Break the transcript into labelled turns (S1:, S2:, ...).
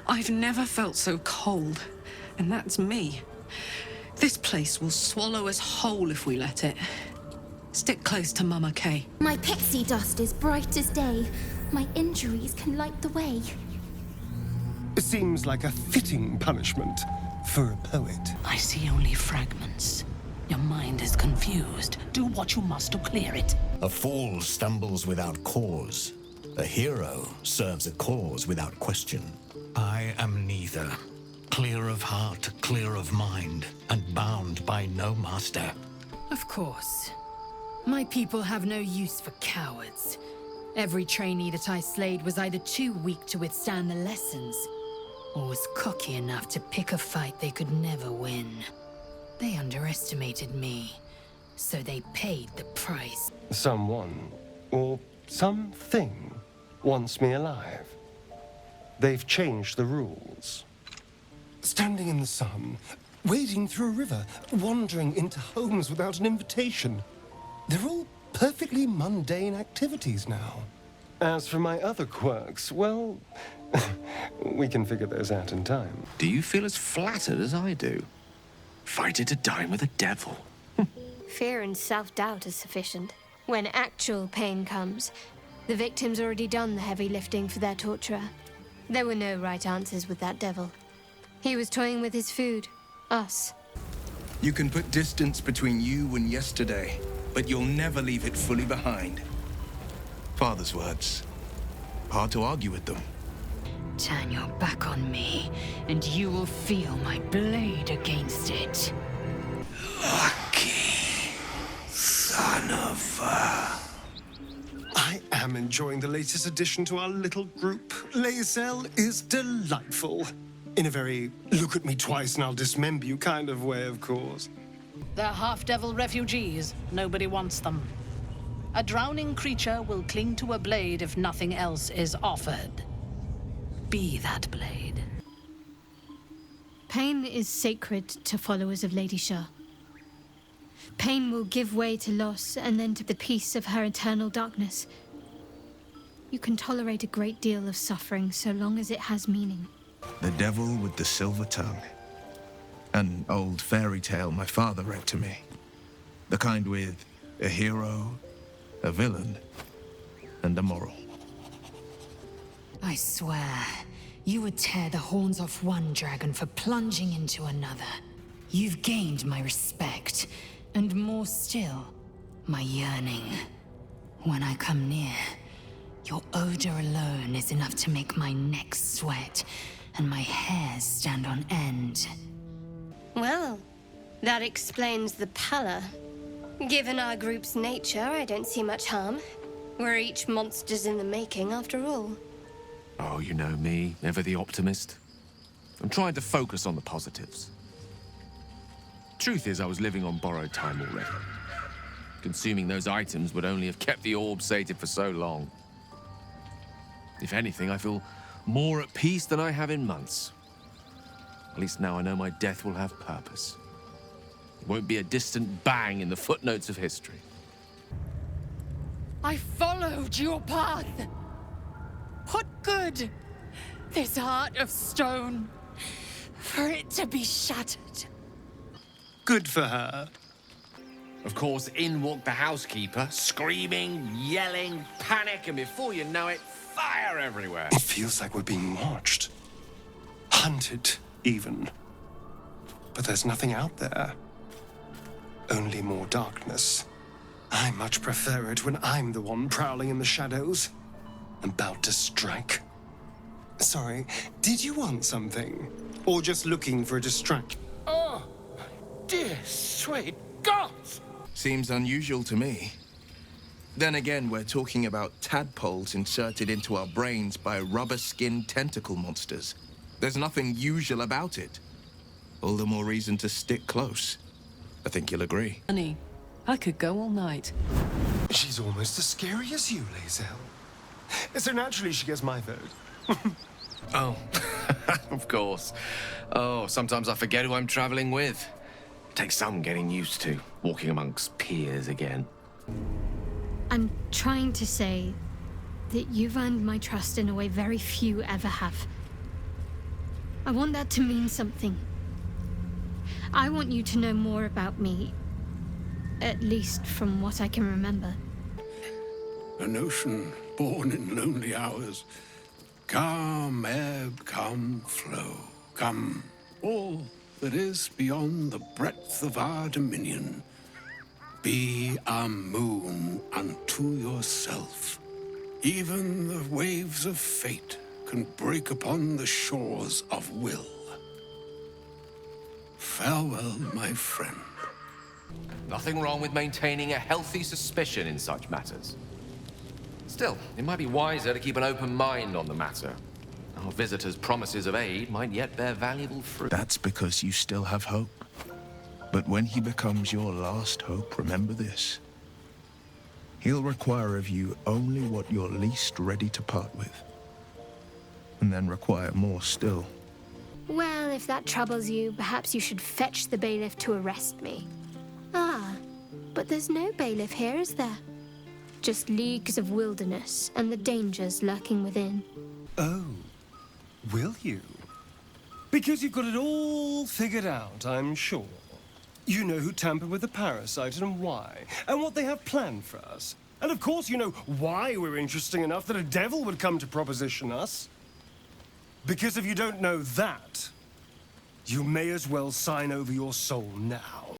S1: I've never felt so cold, and that's me. This place will swallow us whole if we let it. Stick close to Mama Kay.
S2: My pixie dust is bright as day. My injuries can light the way.
S3: It seems like a fitting punishment for a poet.
S4: I see only fragments. Your mind is confused. Do what you must to clear it.
S5: A fool stumbles without cause. A hero serves a cause without question.
S6: I am neither. Clear of heart, clear of mind, and bound by no master.
S7: Of course. My people have no use for cowards. Every trainee that I slayed was either too weak to withstand the lessons, or was cocky enough to pick a fight they could never win. They underestimated me, so they paid the price.
S3: Someone, or something, wants me alive. They've changed the rules. Standing in the sun, wading through a river, wandering into homes without an invitation. They're all perfectly mundane activities now. As for my other quirks, well, we can figure those out in time.
S8: Do you feel as flattered as I do? Fighting to dine with a devil.
S9: Fear and self-doubt is sufficient. When actual pain comes, the victim's already done the heavy lifting for their torturer. There were no right answers with that devil. He was toying with his food. Us.
S10: You can put distance between you and yesterday, but you'll never leave it fully behind. Father's words. Hard to argue with them.
S7: Turn your back on me, and you will feel my blade against it.
S6: Lucky son of
S3: I am enjoying the latest addition to our little group. Lae'zel is delightful. In a very look-at-me-twice and I'll dismember you kind of way, of course.
S4: They're half-devil refugees. Nobody wants them. A drowning creature will cling to a blade if nothing else is offered. Be that blade.
S9: Pain is sacred to followers of Lady Shah. Pain will give way to loss and then to the peace of her eternal darkness. You can tolerate a great deal of suffering so long as it has meaning.
S10: The devil with the silver tongue. An old fairy tale my father read to me. The kind with a hero, a villain, and a moral.
S7: I swear, you would tear the horns off one dragon for plunging into another. You've gained my respect, and more still, my yearning. When I come near, your odor alone is enough to make my neck sweat and my hairs stand on end.
S9: Well, that explains the pallor. Given our group's nature, I don't see much harm. We're each monsters in the making, after all.
S8: Oh, you know me, never the optimist. I'm trying to focus on the positives. Truth is, I was living on borrowed time already. Consuming those items would only have kept the orb sated for so long. If anything, I feel more at peace than I have in months. At least now I know my death will have purpose. It won't be a distant bang in the footnotes of history.
S7: I followed your path. What good? This heart of stone, for it to be shattered.
S3: Good for her.
S8: Of course, in walked the housekeeper, screaming, yelling, panic, and before you know it, fire everywhere.
S3: It feels like we're being watched. Hunted, even. But there's nothing out there. Only more darkness. I much prefer it when I'm the one prowling in the shadows. About to strike. Sorry, did you want something? Or just looking for a distraction?
S6: Oh, dear sweet gods!
S10: Seems unusual to me. Then again, we're talking about tadpoles inserted into our brains by rubber-skinned tentacle monsters. There's nothing usual about it. All the more reason to stick close. I think you'll agree.
S1: Honey, I could go all night.
S3: She's almost as scary as you, Lae'zel. So naturally she gets my vote.
S8: Oh, of course. Oh, sometimes I forget who I'm traveling with. Takes some getting used to, walking amongst peers again.
S9: I'm trying to say that you've earned my trust in a way very few ever have. I want that to mean something. I want you to know more about me. At least from what I can remember.
S11: An ocean born in lonely hours. Come, ebb, come, flow. Come, all that is beyond the breadth of our dominion. Be a moon unto yourself. Even the waves of fate can break upon the shores of will. Farewell, my friend.
S8: Nothing wrong with maintaining a healthy suspicion in such matters. Still, it might be wiser to keep an open mind on the matter. Our visitor's promises of aid might yet bear valuable fruit.
S10: That's because you still have hope. But when he becomes your last hope, remember this. He'll require of you only what you're least ready to part with. And then require more still.
S9: Well, if that troubles you, perhaps you should fetch the bailiff to arrest me. Ah, but there's no bailiff here, is there? Just leagues of wilderness and the dangers lurking within.
S3: Oh, will you? Because you've got it all figured out, I'm sure. You know who tampered with the parasite and why, and what they have planned for us. And of course you know why we're interesting enough that a devil would come to proposition us. Because if you don't know that, you may as well sign over your soul now.